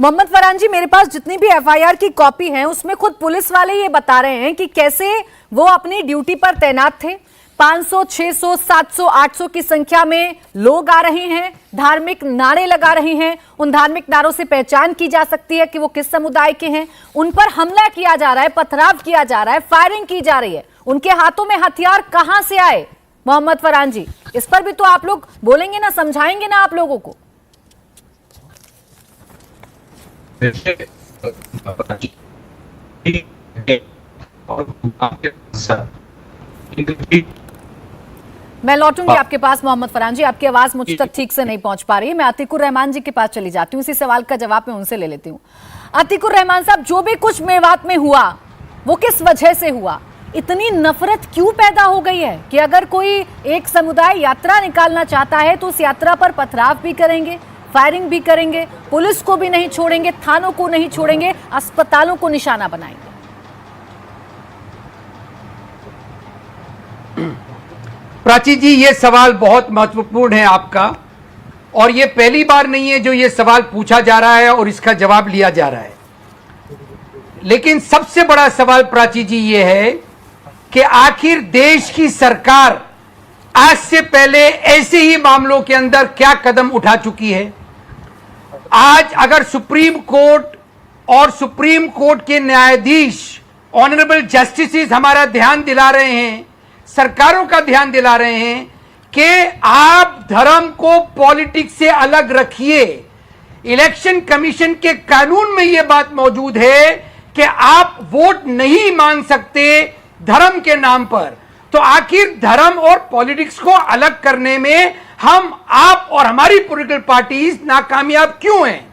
मोहम्मद फरहान जी, मेरे पास जितनी भी एफआईआर की कॉपी है उसमें खुद पुलिस वाले ये बता रहे हैं कि कैसे वो अपनी ड्यूटी पर तैनात थे। 500, 600, 700, 800 की संख्या में लोग आ रहे हैं, धार्मिक नारे लगा रहे हैं। उन धार्मिक नारों से पहचान की जा सकती है कि वो किस समुदाय के हैं। उन पर हमला किया जा रहा है, पथराव किया जा रहा है, फायरिंग की जा रही है। उनके हाथों में हथियार कहां से आए? मोहम्मद फरहान जी, इस पर भी तो आप लोग बोलेंगे ना, समझाएंगे ना आप लोगों को? मैं लौटूंगी आपके पास मोहम्मद फरहान जी, आपकी आवाज मुझ तक ठीक से नहीं पहुंच पा रही है। मैं अतीकुर रहमान जी के पास चली जाती हूँ, इसी सवाल का जवाब मैं उनसे ले लेती हूँ। अतीकुर रहमान साहब, जो भी कुछ मेवात में हुआ वो किस वजह से हुआ? इतनी नफरत क्यों पैदा हो गई है कि अगर कोई एक समुदाय यात्रा निकालना चाहता है तो उस यात्रा पर पथराव भी करेंगे, फायरिंग भी करेंगे, पुलिस को भी नहीं छोड़ेंगे, थानों को नहीं छोड़ेंगे, अस्पतालों को निशाना बनाएंगे? प्राची जी, ये सवाल बहुत महत्वपूर्ण है आपका, और ये पहली बार नहीं है जो ये सवाल पूछा जा रहा है और इसका जवाब लिया जा रहा है। लेकिन सबसे बड़ा सवाल प्राची जी ये है कि आखिर देश की सरकार आज से पहले ऐसे ही मामलों के अंदर क्या कदम उठा चुकी है। आज अगर सुप्रीम कोर्ट और सुप्रीम कोर्ट के न्यायाधीश, ऑनरेबल जस्टिसेस हमारा ध्यान दिला रहे हैं, सरकारों का ध्यान दिला रहे हैं कि आप धर्म को पॉलिटिक्स से अलग रखिए। इलेक्शन कमीशन के कानून में यह बात मौजूद है कि आप वोट नहीं मांग सकते धर्म के नाम पर। तो आखिर धर्म और पॉलिटिक्स को अलग करने में हम, आप और हमारी पॉलिटिकल पार्टीज नाकामयाब क्यों हैं?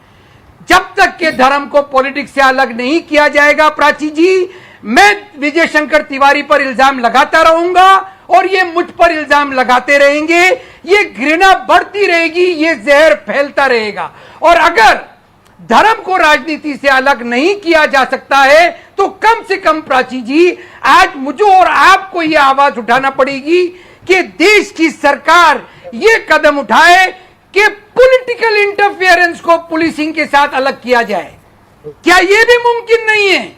जब तक के धर्म को पॉलिटिक्स से अलग नहीं किया जाएगा प्राची जी, मैं विजय शंकर तिवारी पर इल्जाम लगाता रहूंगा और ये मुझ पर इल्जाम लगाते रहेंगे। ये घृणा बढ़ती रहेगी, ये जहर फैलता रहेगा। और अगर धर्म को राजनीति से अलग नहीं किया जा सकता है तो कम से कम प्राची जी, आज मुझे और आपको यह आवाज उठाना पड़ेगी कि देश की सरकार ये कदम उठाए कि पॉलिटिकल इंटरफेरेंस को पुलिसिंग के साथ अलग किया जाए। क्या यह भी मुमकिन नहीं है?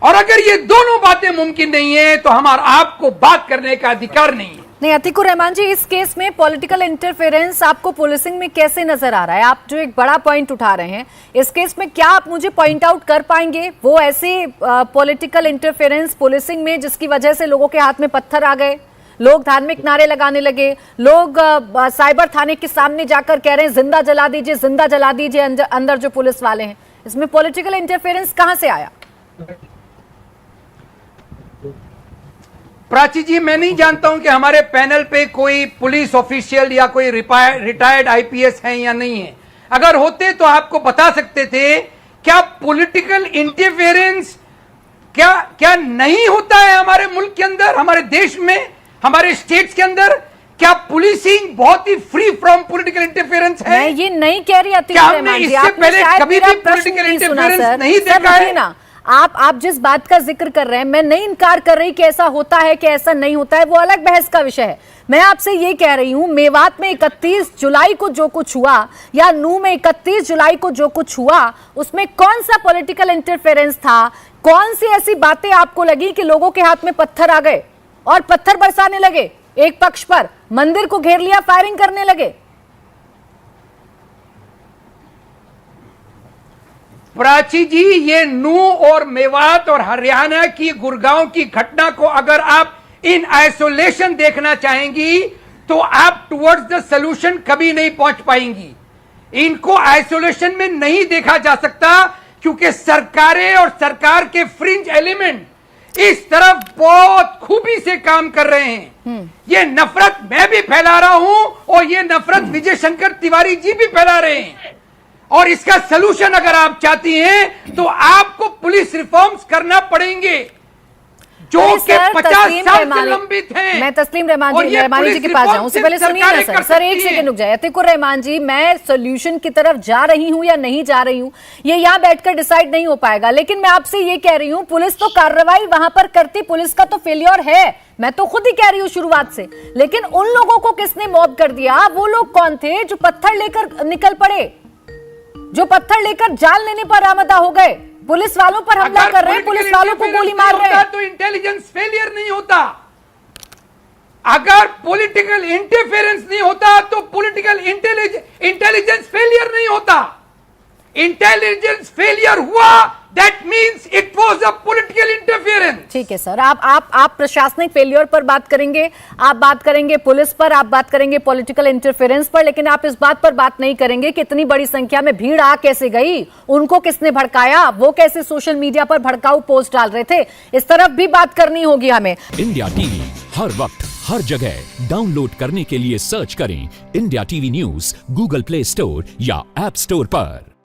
और अगर ये दोनों बातें मुमकिन नहीं है तो हमारा आपको बात करने का अधिकार नहीं है। नहीं, अतीकुर रहमान जी, इस केस में पॉलिटिकल इंटरफेरेंस आपको पुलिसिंग में कैसे नजर आ रहा है? आप जो एक बड़ा पॉइंट उठा रहे हैं इस केस में, क्या आप मुझे पॉइंट आउट कर पाएंगे वो ऐसे पॉलिटिकल इंटरफेरेंस पुलिसिंग में जिसकी वजह से लोगों के हाथ में पत्थर आ गए, लोग धार्मिक नारे लगाने लगे, लोग साइबर थाने के सामने जाकर कह रहे हैं जिंदा जला दीजिए, जिंदा जला दीजिए अंदर जो पुलिस वाले हैं? इसमें पॉलिटिकल इंटरफेरेंस कहां से आया? प्राची जी, मैं नहीं जानता हूं कि हमारे पैनल पे कोई पुलिस ऑफिशियल या कोई रिटायर्ड आईपीएस हैं या नहीं है। अगर होते तो आपको बता सकते थे। क्या पॉलिटिकल इंटरफेरेंस क्या नहीं होता है हमारे मुल्क के अंदर, हमारे देश में, हमारे स्टेट्स के अंदर? क्या पुलिसिंग बहुत ही फ्री फ्रॉम पॉलिटिकल इंटरफेरेंस है? मैं ये नहीं कह रही, क्या हमने इससे पहले कभी भी पॉलिटिकल इंटरफेरेंस नहीं देखा है? ना, आप जिस बात का जिक्र कर रहे हैं, मैं नहीं इनकार कर रही कि ऐसा होता है कि ऐसा नहीं होता है, वो अलग बहस का विषय है। मैं आपसे ये कह रही हूं, मेवात में 31 जुलाई को जो कुछ हुआ या नूह में 31 जुलाई को जो कुछ हुआ, उसमें कौन सा पॉलिटिकल इंटरफेरेंस था? कौन सी ऐसी बातें आपको लगी कि लोगों के हाथ में पत्थर आ गए और पत्थर बरसाने लगे एक पक्ष पर, मंदिर को घेर लिया, फायरिंग करने लगे? प्राची जी, ये नूह और मेवात और हरियाणा की गुड़गांव की घटना को अगर आप इन आइसोलेशन देखना चाहेंगी तो आप टुवर्ड्स द सॉल्यूशन कभी नहीं पहुंच पाएंगी। इनको आइसोलेशन में नहीं देखा जा सकता क्योंकि सरकारें और सरकार के फ्रिंज एलिमेंट इस तरफ बहुत खूबी से काम कर रहे हैं। ये नफरत मैं भी फैला रहा हूं और ये नफरत विजय शंकर तिवारी जी भी फैला रहे हैं। और इसका सलूशन अगर आप चाहती हैं तो आपको पुलिस रिफॉर्म्स करना पड़ेंगे जो कि 50 साल से लंबित हैं। मैं तस्लीम रहमानी जी के पास जाऊं, उससे पहले सुनिए ना सर एक सेकंड रुक जाए। अतीकुर रहमान जी, मैं सॉल्यूशन की तरफ जा रही हूं या नहीं जा रही हूं ये यहां बैठकर डिसाइड नहीं हो पाएगा, लेकिन मैं आपसे ये कह रही हूं पुलिस तो कार्रवाई वहां पर करती, पुलिस का तो फेलियर है, मैं तो खुद ही कह रही हूं शुरुआत से। लेकिन उन लोगों को किसने मॉब कर दिया? वो लोग कौन थे जो पत्थर लेकर निकल पड़े? जो पत्थर लेकर जाल लेने पर आमदा हो गए, पुलिस वालों पर हमला कर रहे हैं, पुलिस वालों को गोली मार रहे हैं। तो इंटेलिजेंस फेलियर नहीं होता। अगर पॉलिटिकल इंटरफेरेंस नहीं होता तो पॉलिटिकल इंटेलिजेंस फेलियर नहीं होता। इंटेलिजेंस फेलियर हुआ, that means it was a political interference. ठीक है सर, आप प्रशासनिक फेलियर पर बात करेंगे, आप बात करेंगे पुलिस पर, आप बात करेंगे पॉलिटिकल इंटरफेरेंस पर, लेकिन आप इस बात पर बात नहीं करेंगे कि इतनी बड़ी संख्या में भीड़ आ कैसे गई, उनको किसने भड़काया, वो कैसे सोशल मीडिया पर भड़काऊ पोस्ट डाल रहे थे, इस तरफ भी बात करनी होगी हमें। इंडिया टीवी हर वक्त हर जगह डाउनलोड करने के लिए सर्च करें India TV news Google play store या ऐप स्टोर पर।